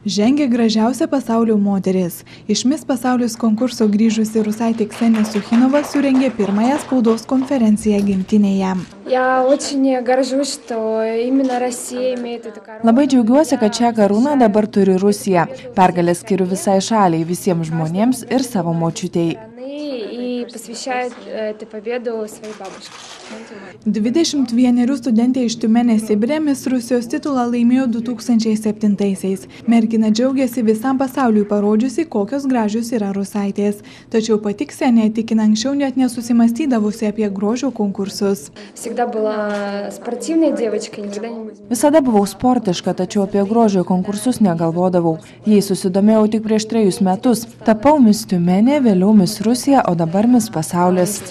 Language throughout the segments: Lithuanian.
Žengė gražiausia pasaulio moteris. Iš Miss pasaulis konkurso grįžusi rusaitė Ksenija Suchinova surengė pirmąją spaudos konferenciją gimtinėje. Labai džiaugiuosi, kad šią karūną dabar turi Rusija. Pergalę skiriu visai šaliai, visiems žmonėms ir savo močiutei. 21 studentė iš Tiumenės Sibire Miss Rusijos titulą laimėjo 2007-aisiais. Mergina džiaugiasi visam pasauliui parodžiusi, kokios gražios yra rusaitės. Tačiau pati Ksenija tikina anksčiau net nesusimastydavusi apie grožio konkursus. Visada buvau sportiška, tačiau apie grožio konkursus negalvodavau. Jais susidomėjau tik prieš 3 metus. Tapau Miss Tiumenė, vėliau Miss Rusija, o dabar Miss pasaulis.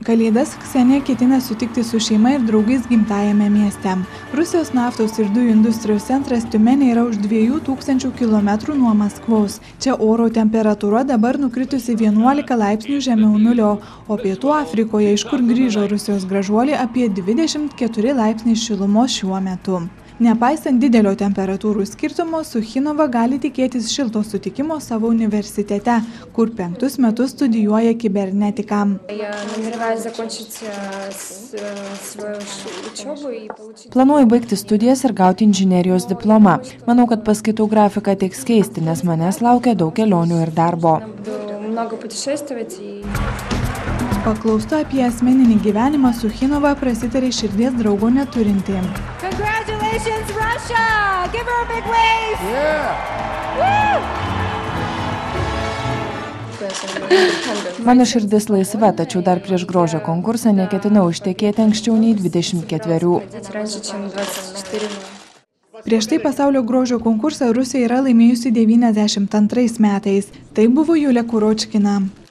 Kalėdas Ksenija ketina sutikti su šeima ir draugais gimtajame mieste. Rusijos naftos ir dujų industrijos centras Tiumenė yra už 2000 km nuo Maskvos. Čia oro temperatūra dabar nukritusi 11 laipsnių žemiau nulio, o Pietų Afrikoje, iš kur grįžo Rusijos gražuolė, apie 24 laipsniai šilumos šiuo metu. Nepaisant didelio temperatūrų skirtumo, Suchinova gali tikėtis šilto sutikimo savo universitete, kur 5 metus studijuoja kibernetiką. Planuoju baigti studijas ir gauti inžinerijos diplomą. Manau, kad paskaitų grafiką teks keisti, nes manęs laukia daug kelionių ir darbo. Paklausta apie asmeninį gyvenimą, Suchinova prasitarė širdies draugo neturinti. Congratulations, Russia! Give her a big wave! Yeah! Mano širdis laisva, tačiau dar prieš grožio konkursą neketinau ištekėti anksčiau nei 24. Prieš tai pasaulio grožio konkursą Rusija yra laimėjusi 92 metais. Tai buvo Julija Kuročkina.